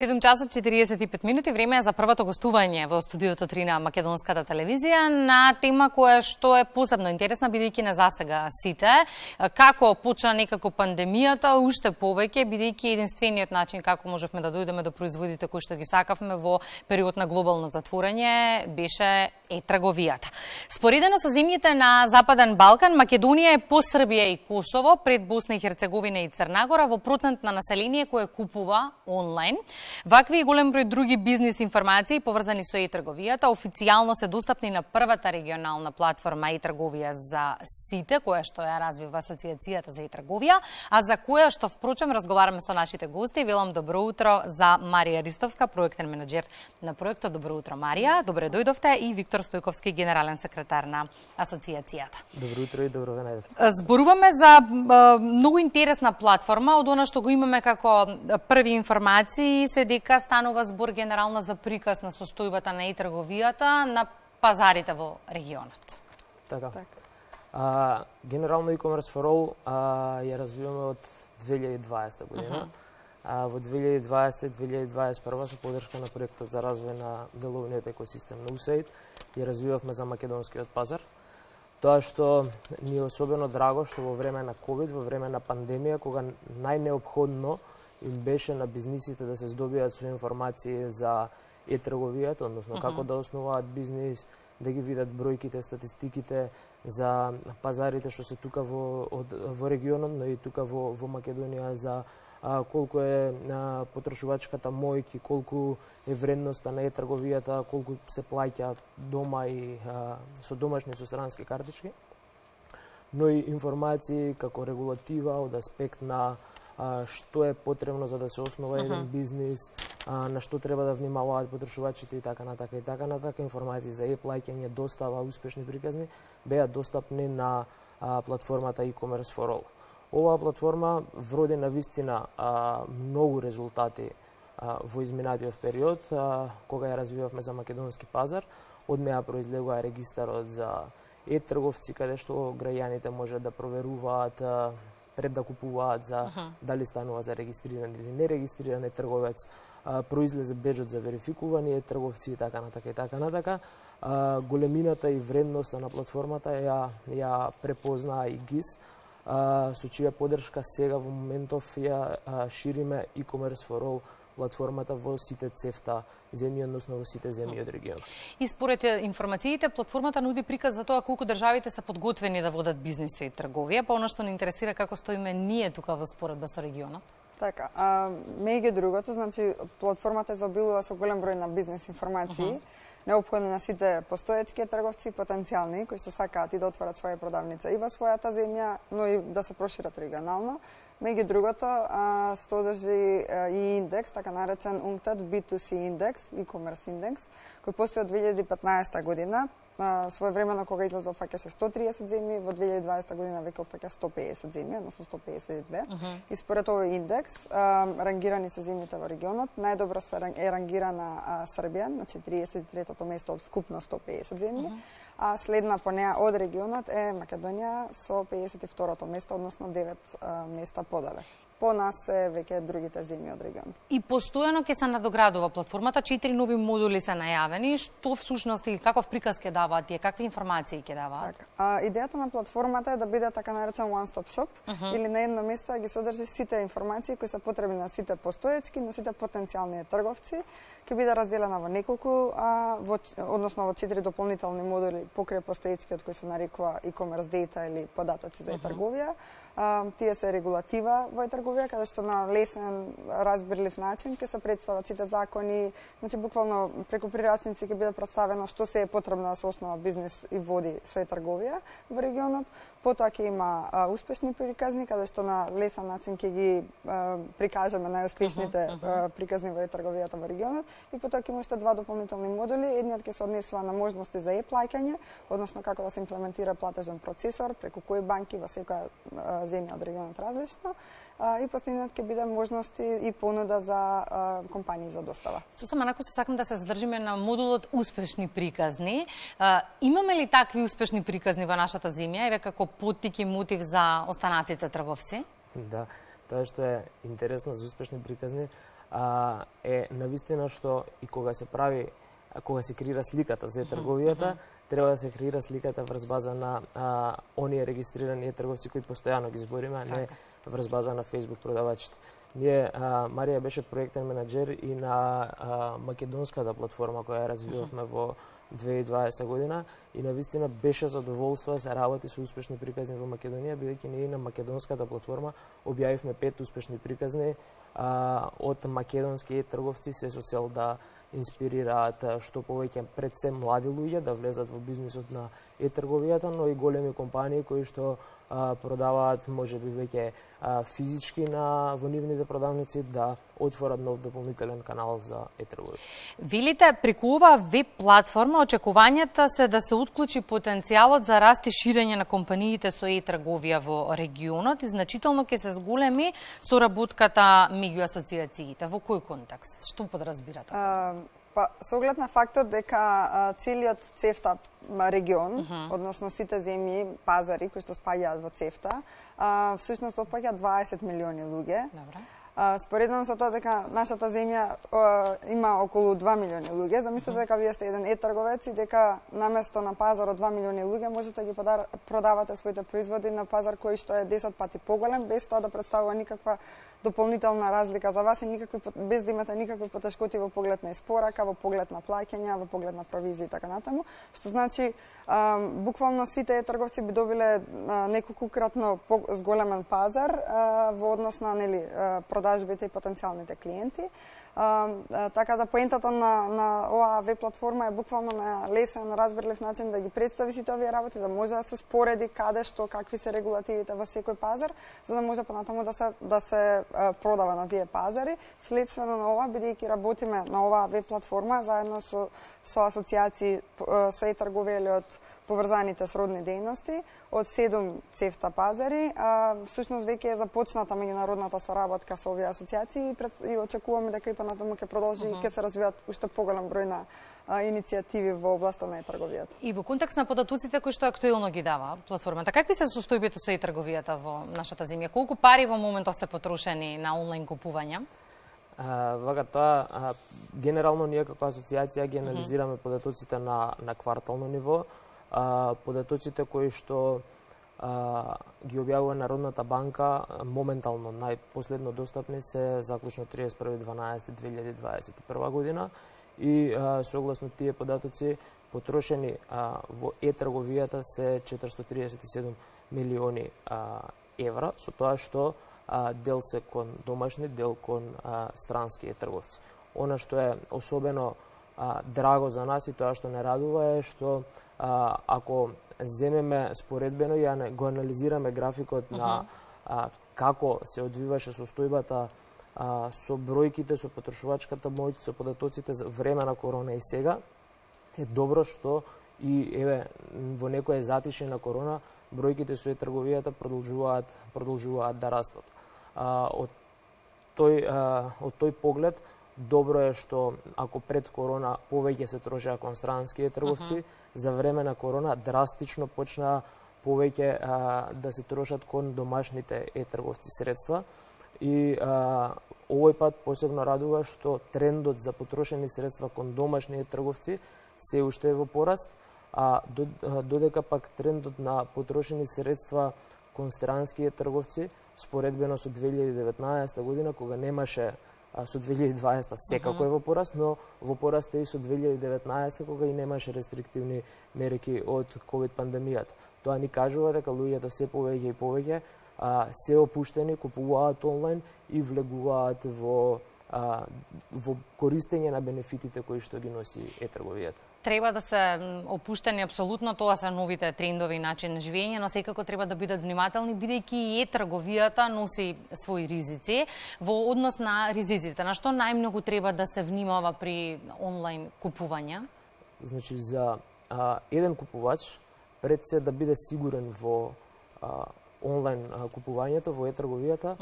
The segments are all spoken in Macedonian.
7 часот 45 минути, време е за првото гостување во студиото 3 на Македонската телевизија на тема која што е посебно интересна, бидејќи не засега сите. Како почна некако пандемијата, уште повеќе, бидејќи единствениот начин како можевме да дојдеме до производите кои што ги сакавме во период на глобално затворање беше трговијата. Споредено со земјите на Западен Балкан, Македонија е по Србија и Косово, пред Босна и Херцеговина и Црна Гора во процент на население кое купува онлайн. Вакви и голем број други бизнис информации поврзани со e-трговијата официјално се достапни на првата регионална платформа e-трговија за сите, која што ја развива Асоцијацијата за e-трговија, а за која што впрочем разговараме со нашите гости. Велам добро утро за Марија Ристовска, проектен менаџер на проектот. Добро утро, Марија. Добре дојдовте, и Виктор Стојковски, генерален секретар на Асоцијацијата. Добро утро и добро ве најдов. Зборуваме за многу интересна платформа, од она што го имаме како први информации, се дека станува збор генерална за приказ на состојбата на e-трговијата на пазарите во регионот. Така. Генерално e-commerce for all ја развиваме од 2020 година. Во 2020 и 2021 со поддршка на проектот за развој на деловниот екосистем на USAID ја развивавме за македонскиот пазар. Тоа што ни е особено драго што во време на COVID, во време на пандемија, кога најнеопходно им беше на бизнисите да се здобијат со информации за e-трговијата, односно како да основаат бизнис, да ги видат бројките, статистиките за пазарите што се тука во регионот, но и тука во Македонија, за колку е потрошувачката мојки, колку е вредноста на e-трговијата, колку се плаќа дома и со домашни со странски картички, но и информации како регулатива од аспект на што е потребно за да се основа еден бизнис, на што треба да внимаваат потрошувачите и така натака. Информации за e-плаќање, достава, успешни приказни беа достапни на платформата e-commerce for all. Оваа платформа вроди на вистина многу резултати во изминатиот период, кога ја развивавме за македонски пазар. Од неа произлегува регистарот за e-трговци, каде што граѓаните може да проверуваат пред да купуваат за дали станува за регистриран или нерегистриран трговец, произлезе беџот за верификувани трговци и така натака. Големината и вредноста на платформата ја препознаа и ГИС, со чија поддршка сега во моментов ја шириме e-commerce for all платформата во сите ЦЕФТА земји, односно во сите земји од регионот. И според информациите, платформата нуди приказ за тоа колку државите се подготвени да водат бизнис и трговија, па она што не интересира како стоиме ние тука во споредба со регионот. Така, меѓу другото, значи платформата изобилува со голем број на бизнис информации, неопходни на сите постоечки трговци и потенцијални кои што сакаат и да отворат своја продавница и во својата земја, но и да се прошират регионално. Меѓу другото, се одржи и индекс, така наречен UNCTAD B2C индекс, e-commerce индекс, кој постои од 2015 година. Своевремено кога излезе опфаќаше 130 земји, во 2020 година веќе опфаќа 150 земји, односно 152. И според овој индекс рангирани се земјите во регионот. Најдобро е рангирана Србија на 43-тото место од вкупно 150 земји, а следна по неа од регионот е Македонија со 52-то место, односно 9 места подале. По нас е веќе другите земји од регионот. И постојано ќе се надоградува платформата, 4 нови модули се најавени, што всушност и каков приказ ќе даваат тие, какви информации ќе даваат? Така, идејата на платформата е да биде така наречен one-stop shop, или на едно место да ги содржи сите информации кои се потребни на сите постоечки, на сите потенцијални трговци. Ќе биде разделена во неколку, односно во 4 дополнителни модули покрај постоечкиот кој се нарекува e-commerce data или податоци за трговија. Тие се регулатива во трговија, каде што на лесен, разбирлив начин ќе се представат сите закони, значи буквално преку прирачници ќе биде представено што се е потребно да се основа бизнис и води со трговија во регионот. Потоа ќе има успешни приказни, каде што на лесен начин ќе ги прикажеме најуспешните приказни во трговијата во регионот. И потоа ќе има уште 2 дополнителни модули. Едниот ќе се однесува на можности за e-плаќање, односно како да се имплементира платежен процесор, преку кои банки во секоја земја од регионот различно. И последниот ќе биде можности и понуда за компании за достава. Сосема накратко се сакам да се задржиме на модулот успешни приказни. Имаме ли такви успешни приказни во нашата земја, еве како поттик и мотив за останатите трговци? Да, тоа што е интересно за успешни приказни, е навистина што и кога се креира сликата за трговијата, треба да се креира сликата врз база на оние регистрирани трговци кои постојано ги збориме, а не врз база на Facebook продавачите. Ние, Марија беше проектен менаџер и на македонската платформа која ја развивавме во 2020 година и навистина беше задоволство да се работи со успешни приказни во Македонија, бидејќи ние на македонската платформа објавивме 5 успешни приказни од македонски трговци се со цел да инспирираат што повеќе пред се млади луѓе да влезат во бизнисот на трговијата, но и големи компании кои што продаваат можеби веќе физички во нивните продавници да отворат нов дополнителен канал за трговија. Велите, преку оваа веб платформа очекувањата се да се отклучи потенцијалот за раст и ширење на компаниите со трговија во регионот и значително ќе се зголеми соработката меѓу асоциациите. Во кој контекст? Што подразбирате? Со оглед на фактот дека целиот ЦЕФТА регион, односно сите земји, пазари кои што спаѓаат во ЦЕФТА, всушност опаѓа 20 милиони луѓе. Добре. Споредно со тоа дека нашата земја има околу 2 милиони луѓе, замислете дека вие сте еден трговец и дека наместо на пазар од 2 милиони луѓе можете да ги продавате своите производи на пазар кој што е 10 пати поголем, без тоа да представува никаква дополнителна разлика за вас и без да имате никакви потешкоти во поглед на испорака, во поглед на плаќања, во поглед на провизии и така натаму, што значи буквално сите трговци би добиле неколкукратно зголемен пазар во однос на продажбите и потенцијалните клиенти. Така да поентата на оваа веб платформа е буквално на лесен, разбирлив начин да ги представи сите овие работи, да може да се спореди каде што, какви се регулативите во секој пазар, за да може понатаму да се продава на тие пазари. Следствено на ова, бидејќи работиме на оваа веб платформа заедно со асоциации со трговија или од поврзаните сродни дејности од 7 ЦЕФТА пазари, всушност веќе е започната меѓународната соработка со овие асоциации и очекуваме дека и понатаму ќе продолжи и ќе се развијат уште поголем број на иницијативи во областа на трговијата. И во контекст на податоците кои што актуелно ги дава платформата, какви се состојбите со трговијата во нашата земја? Колку пари во моментов се потрошени на онлайн купувања? Вака тоа, генерално ние како асоциација ги анализираме податоците на квартално ниво, податоците кои што ги објавува Народната банка моментално најпоследно достапни се заклучно 31.12.2021 година и согласно тие податоци потрошени во трговијата се 437 милиони евра, со тоа што дел се кон домашни, дел кон странски трговци. Она што е особено драго за нас и тоа што не радува е што ако земеме споредбено и го анализираме графикот на како се одвиваше состојбата со бројките, со потрошувачката моќ, со податоците за време на корона и сега, е добро што и во некое затишје на корона бројките со трговијата продолжуваат да растат. Од тој поглед добро е што ако пред корона повеќе се трошеа кон странски трговци, за време на корона драстично почнаа повеќе да се трошат кон домашните трговци средства. И овој пат посебно радува што трендот за потрошени средства кон домашни трговци се уште е во пораст, а додека пак трендот на потрошени средства кон странски трговци споредбено со 2019 година кога немаше со 2020 секако е во пораст, но во пораст е и со 2019 кога и немаше рестриктивни мерки од ковид пандемијата. Тоа ни кажува дека луѓето се повеќе и повеќе се опуштени, купуваат онлайн и влегуваат во користење на бенефитите кои што ги носи трговијата. Треба да се опуштени апсолутно, тоа се новите трендови и начин на живење, но секако треба да бидат внимателни, бидејќи и трговијата носи своји ризици. Во однос на ризиците, на што најмногу треба да се внимава при онлайн купувања? Значи, за еден купувач, пред се да биде сигурен во онлайн купувањето, во трговијата,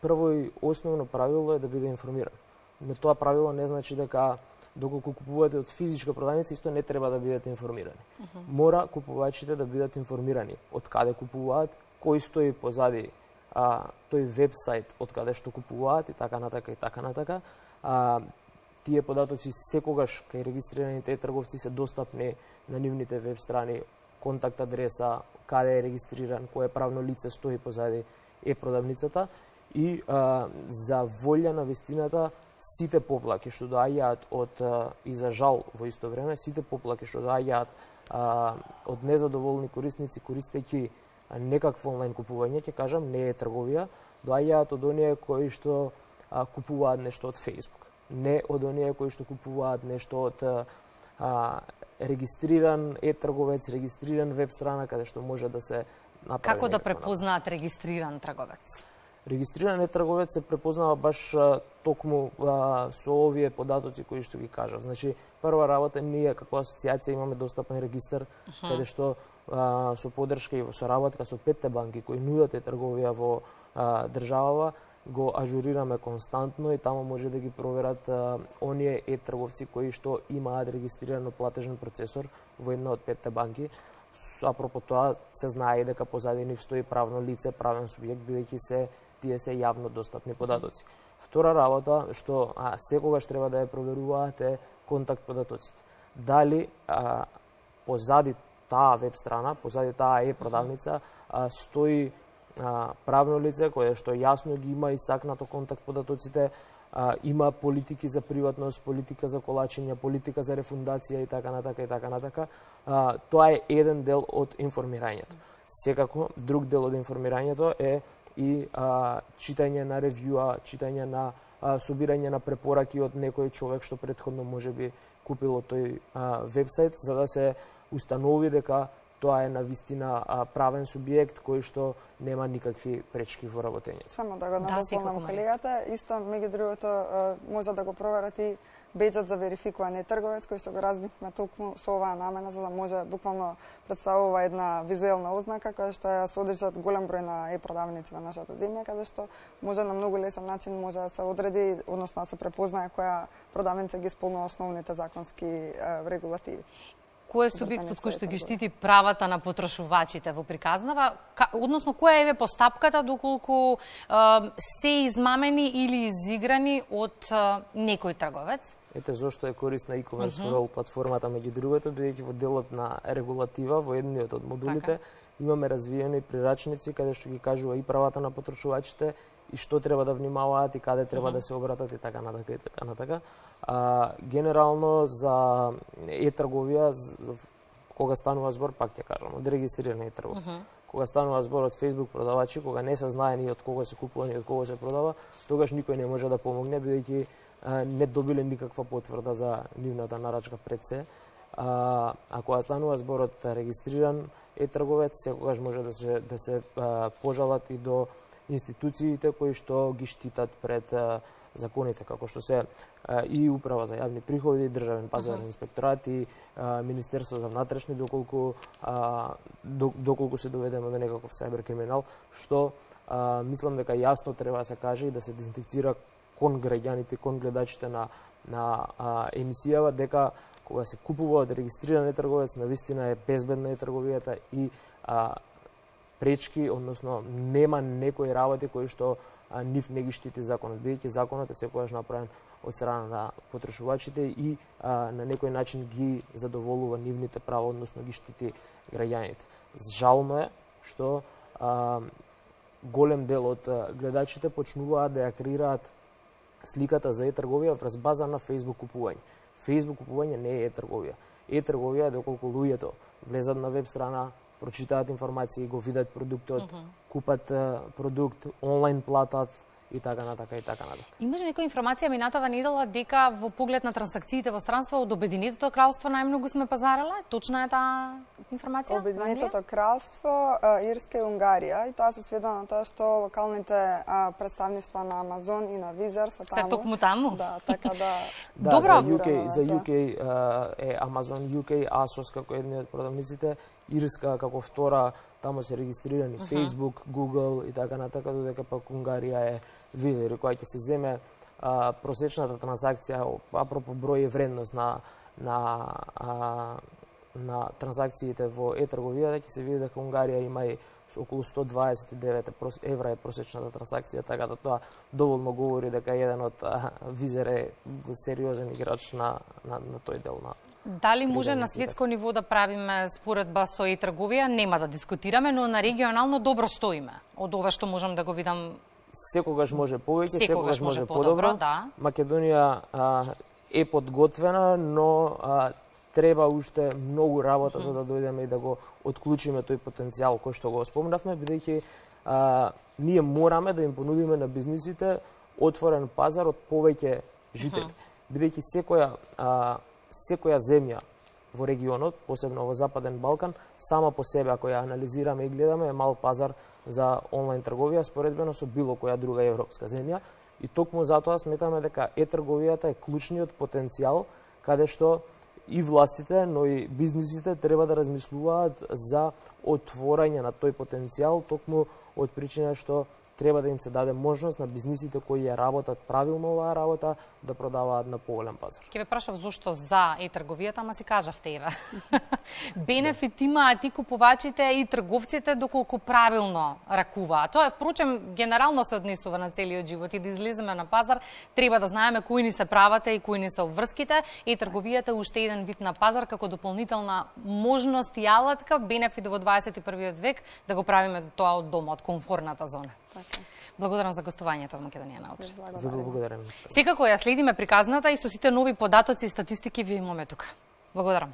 прво и основно правило е да биде информиран. Но тоа правило не значи дека доколку купувате од физичка продавница, исто не треба да бидете информирани. Мора купувачите да бидат информирани од каде купуваат, кој стои позади тој вебсайт од каде што купуваат и така натака и така натака, тие податоци секогаш кај регистрираните трговци се достапни на нивните веб страни, контакт адреса, каде е регистриран, кое правно лице стои позади продавницата и за волја на вистината сите поплаки што доаѓаат од и за жал во исто време сите поплаки што доаѓаат од незадоволни корисници користејќи некакво онлайн купување, ќе кажам, не е трговија, доаѓаат од оние кои што купуваат нешто од Facebook, не од оние кои што купуваат нешто од регистриран трговец, регистриран веб страна каде што може да се направи. Како да препознаат регистриран трговец? Регистриран трговец се препознава баш токму со овие податоци кои што ги кажав. Значи, прва работа, ние како асоциација имаме достапен регистар, каде што со поддршка и во соработка со 5 банки кои нудат трговија во државава, го ажурираме константно и таму може да ги проверат оние трговци кои што имаат регистрирано платежен процесор во една од 5 банки. Апропо тоа, се знае дека позади нив стои правно лице, правен субјект, бидејќи тие се јавно достапни податоци. Втора работа, што секогаш треба да ја проверуваат е контакт податоците. Дали позади таа веб страна, позади таа продавница, стои правно лице кое што јасно ги има исцакнато контакт податоците, има политики за приватност, политика за колачење, политика за рефундација и така натака. Тоа е еден дел од информирањето. Секако, друг дел од информирањето е и читање на ревјуа, читање на собирање на препораки од некој човек што претходно можеби купило тој вебсайт, за да се установи дека тоа е навистина правен субјект кој што нема никакви пречки во работење. Само да го напомнам колегата, исто меѓу другото може да го проверат и беџот за верификуване трговец кој што го разбивме токму со оваа намена за да може буквално представува една визуелна ознака која што ја содржат голем број на продавници во нашата земја, каде што може на многу лесен начин може да се одреди, односно да се препознае која продавница ги исполнува основните законски регулативи. Кој е субјектот кој што ги штити правата на потрошувачите во приказнава, односно која е постапката доколку се измамени или изиграни од некој трговец? Ете зошто е корисна e-commerce for all платформата меѓу другото, бидејќи во делот на регулатива во едниот од модулите имаме развиени прирачници каде што ги кажува и правата на потрошувачите и што треба да внимаваат и каде треба да се обратат и така натака. Генерално за трговија, кога станува збор, пак ќе кажам, од регистрирани трговци. Кога станува збор од Facebook продавачи, кога не се знае ни од кого се купува ни од кого се продава, тогаш никој не може да помогне бидејќи не добиле никаква потврда за нивната нарачка пред се. А кога станува збор од регистриран трговец, секогаш може да се пожалат и до институциите кои што ги штитат пред законите, како што се и Управа за јавни приходи, Државен пазарен инспекторат и Министерство за внатрешни, доколку се доведеме до некаков сајбер криминал, што мислам дека јасно треба да се каже и да се дезинфекцира кон граѓаните, кон гледачите на емисијава, дека кога се купува од регистриран трговец, навистина е безбедна трговијата и пречки, односно нема некои работи кои што нив не ги штити законот, бидејќи законот е секогаш направен од страна на потрошувачите и на некој начин ги задоволува нивните права, односно ги штити граѓаните. Жално е што голем дел од гледачите почнуваат да ја креираат сликата за трговија врз база на Facebook купување. Facebook купување не е трговија. Трговија е доколку луѓето влезат на веб страна, прочитаат информации, го видат продуктот, купат продукт, онлайн платат и така натака. Имаше некоја информација минатава недела дека во поглед на трансакциите во странство од Обединетото кралство најмногу сме пазарале? Точна е таа информација? Обединетото кралство, Ирска и Унгарија, и тоа се сведа на тоа што локалните представништва на Амазон и на Визер се таму. Се токму таму? Да, така да. Добро. За UK е Amazon UK, ASOS како едни од продавниците, Ирска како втора, таму се регистрирани Facebook, Google и така натака, додека пак Унгарија е Визер, која ќе се земе просечната трансакција, апропо број и вредност на на транзакциите во e-трговијата, ќе се види дека Унгарија има и околу 129 евра е просечната транзакција, така да тоа доволно говори дека еден од Визер е сериозен играч на тој дел на. Дали може на светско ниво да правиме споредба со e-трговија? Нема да дискутираме, но на регионално добро стоиме. Од ова што можам да го видам, секогаш може повеќе, секогаш може подобро. Да. Македонија е подготвена, но треба уште многу работа за да дојдеме и да го отклучиме тој потенцијал кој што го спомнавме, бидејќи ние мораме да им понудиме на бизнисите отворен пазар од повеќе жители. Бидејќи секоја земја во регионот, посебно во Западен Балкан, сама по себе, ако ја анализираме и гледаме, е мал пазар за онлайн трговија споредбено со било која друга европска земја. И токму затоа сметаме дека e-трговијата е клучниот потенцијал каде што и властите, но и бизнисите треба да размислуваат за отворање на тој потенцијал, токму од причина што треба да им се даде можност на бизнисите кои ја работат правилно оваа работа да продаваат на поголем пазар. Ќе ве прашав зошто за e-трговијата, ама си кажавте еве. Бенефит имаат и купувачите и трговците доколку правилно ракуваат. Тоа впрочем генерално се однесува на целиот живот и да излеземе на пазар, треба да знаеме кои ни се правата и кои ни се обврските. E-трговијата е уште еден вид на пазар како дополнителна можност и алатка, бенефит во 21 век да го правиме тоа од дома, од комфорната зона. Благодарам за гостувањето во Македонија на утре. Благодарам. Секако ја следиме приказната и со сите нови податоци и статистики ви имаме тука. Благодарам.